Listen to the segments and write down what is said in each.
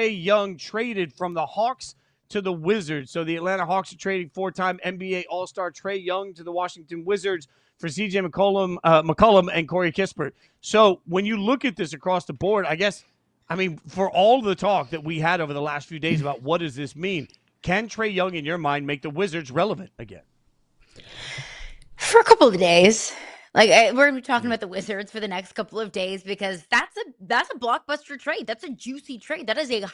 Trae Young traded from the Hawks to the Wizards. So the Atlanta Hawks are trading 4-time NBA All-Star Trae Young to the Washington Wizards for CJ McCollum and Corey Kispert. So when you look at this across the board, for all the talk that we had over the last few days about what does this mean, can Trae Young, in your mind, make the Wizards relevant again? For a couple of days. We're going to be talking about the Wizards for the next couple of days because that's a blockbuster trade. That's a juicy trade. That is a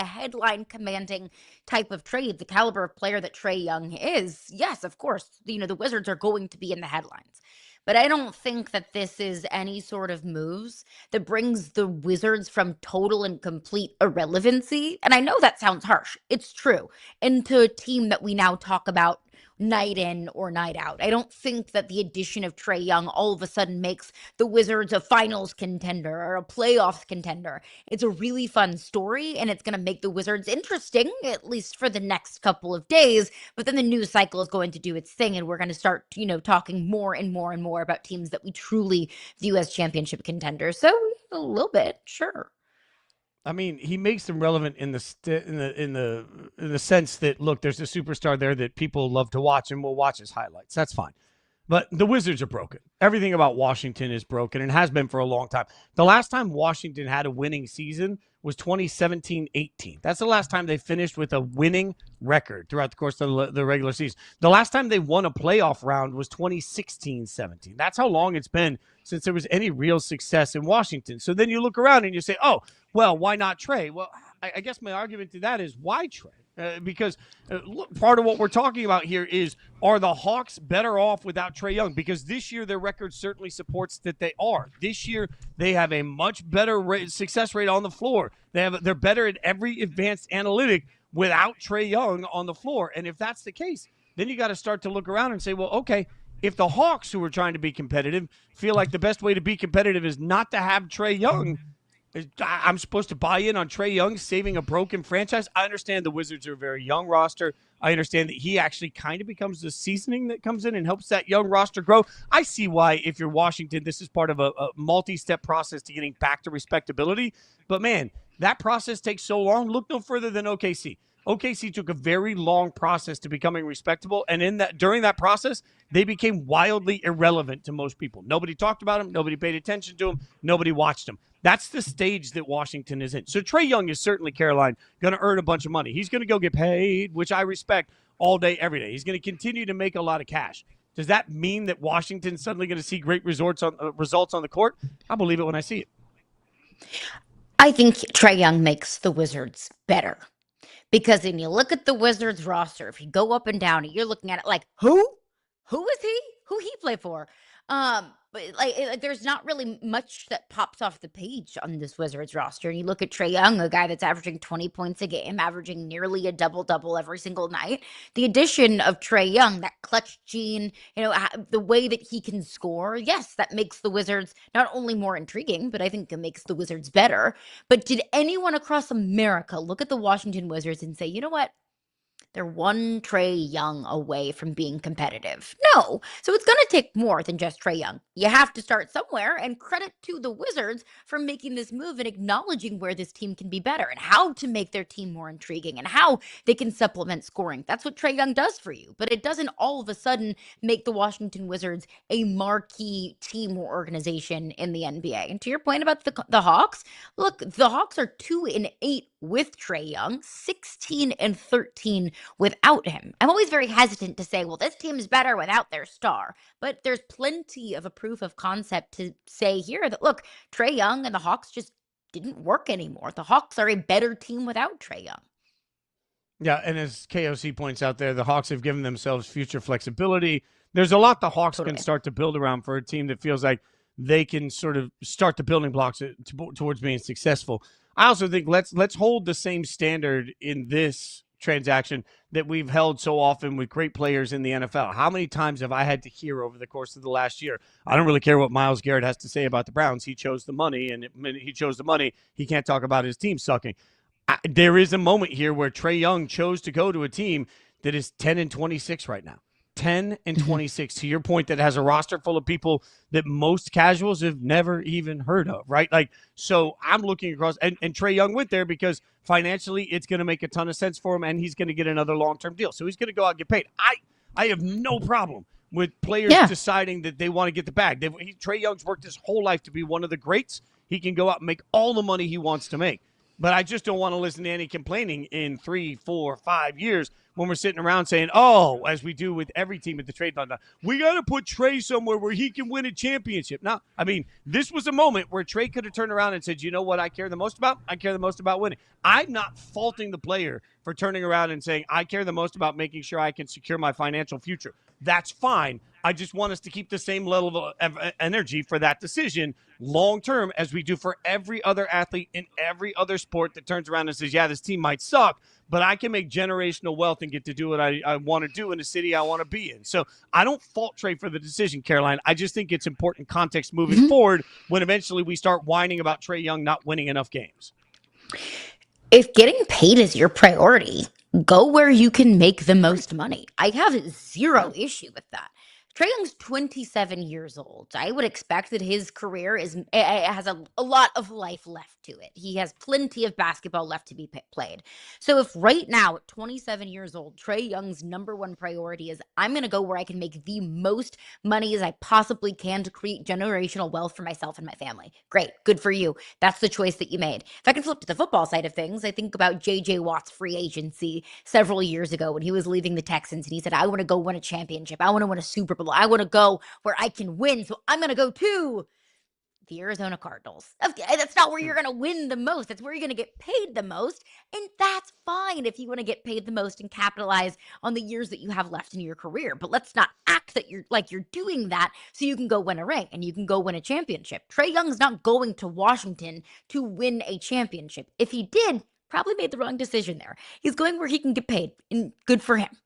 headline commanding type of trade. The caliber of player that Trae Young is, yes, of course, the Wizards are going to be in the headlines. But I don't think that this is any sort of moves that brings the Wizards from total and complete irrelevancy. And I know that sounds harsh. It's true. Into a team that we now talk about night in or night out. I don't think that the addition of Trae Young all of a sudden makes the Wizards a finals contender or a playoffs contender. It's a really fun story, and it's going to make the Wizards interesting, at least for the next couple of days. But then the news cycle is going to do its thing, and we're going to start, talking more and more and more about teams that we truly view as championship contenders. So a little bit, sure. He makes them relevant in the sense that, look, there's a superstar there that people love to watch and will watch his highlights. That's fine. But the Wizards are broken. Everything about Washington is broken and has been for a long time. The last time Washington had a winning season was 2017-18. That's the last time they finished with a winning record throughout the course of the regular season. The last time they won a playoff round was 2016-17. That's how long it's been since there was any real success in Washington. So then you look around and you say, oh, well, why not Trey? Well, I guess my argument to that is why Trey? Because part of what we're talking about here is, are the Hawks better off without Trae Young? Because this year their record certainly supports that they are. This year they have a much better success rate on the floor. They're better at every advanced analytic without Trae Young on the floor. And if that's the case, then you got to start to look around and say, well, okay, if the Hawks, who are trying to be competitive, feel like the best way to be competitive is not to have Trae Young, I'm supposed to buy in on Trae Young saving a broken franchise. I understand the Wizards are a very young roster. I understand that he actually kind of becomes the seasoning that comes in and helps that young roster grow. I see why, if you're Washington, this is part of a multi-step process to getting back to respectability. But, man, that process takes so long. Look no further than OKC. OKC took a very long process to becoming respectable, and during that process, they became wildly irrelevant to most people. Nobody talked about them. Nobody paid attention to them. Nobody watched them. That's the stage that Washington is in. So Trae Young is certainly, Caroline, going to earn a bunch of money. He's going to go get paid, which I respect, all day, every day. He's going to continue to make a lot of cash. Does that mean that Washington's suddenly going to see great results on the court? I believe it when I see it. I think Trae Young makes the Wizards better. Because when you look at the Wizards roster, if you go up and down, you're looking at it like, who? Who is he? Who he play for? But there's not really much that pops off the page on this Wizards roster. And you look at Trae Young, a guy that's averaging 20 points a game, averaging nearly a double-double every single night. The addition of Trae Young, that clutch gene, the way that he can score, yes, that makes the Wizards not only more intriguing, but I think it makes the Wizards better. But did anyone across America look at the Washington Wizards and say, you know what? They're one Trae Young away from being competitive. No. So it's going to take more than just Trae Young. You have to start somewhere, and credit to the Wizards for making this move and acknowledging where this team can be better and how to make their team more intriguing and how they can supplement scoring. That's what Trae Young does for you. But it doesn't all of a sudden make the Washington Wizards a marquee team or organization in the NBA. And to your point about the Hawks, look, the Hawks are 2-8 with Trae Young, 16-13 without him. I'm always very hesitant to say, well, this team is better without their star. But there's plenty of a proof of concept to say here that, look, Trae Young and the Hawks just didn't work anymore. The Hawks are a better team without Trae Young. Yeah, and as KOC points out there, the Hawks have given themselves future flexibility. There's a lot the Hawks can start to build around for a team that feels like they can sort of start the building blocks towards being successful. I also think let's hold the same standard in this transaction that we've held so often with great players in the NFL. How many times have I had to hear over the course of the last year, I don't really care what Myles Garrett has to say about the Browns. He chose the money, and he chose the money. He can't talk about his team sucking. There is a moment here where Trae Young chose to go to a team that is 10-26 right now. 10 and 26, to your point, that has a roster full of people that most casuals have never even heard of, right? Like, so I'm looking across, and Trae Young went there because financially it's going to make a ton of sense for him, and he's going to get another long-term deal. So he's going to go out and get paid. I have no problem with players deciding that they want to get the bag. Trae Young's worked his whole life to be one of the greats. He can go out and make all the money he wants to make. But I just don't want to listen to any complaining in 3, 4, 5 years when we're sitting around saying, oh, as we do with every team at the trade deadline, we got to put Trey somewhere where he can win a championship. Now, I mean, this was a moment where Trey could have turned around and said, you know what I care the most about? I care the most about winning. I'm not faulting the player for turning around and saying, I care the most about making sure I can secure my financial future. That's fine. I just want us to keep the same level of energy for that decision long term as we do for every other athlete in every other sport that turns around and says, yeah, this team might suck, but I can make generational wealth and get to do what I want to do in the city I want to be in. So I don't fault Trey for the decision, Caroline. I just think it's important context moving forward when eventually we start whining about Trae Young not winning enough games. If getting paid is your priority, go where you can make the most money. I have zero issue with that. Trae Young's 27 years old. I would expect that his career has a lot of life left to it. He has plenty of basketball left to be played. So if right now at 27 years old, Trae Young's number one priority is I'm going to go where I can make the most money as I possibly can to create generational wealth for myself and my family. Great. Good for you. That's the choice that you made. If I can flip to the football side of things, I think about J.J. Watt's free agency several years ago when he was leaving the Texans and he said, I want to go win a championship. I want to win a Super Bowl. I want to go where I can win. So I'm going to go to the Arizona Cardinals. That's not where you're going to win the most. That's where you're going to get paid the most. And that's fine if you want to get paid the most and capitalize on the years that you have left in your career. But let's not act that you're doing that so you can go win a ring and you can go win a championship. Trae Young's not going to Washington to win a championship. If he did, probably made the wrong decision there. He's going where he can get paid, and good for him.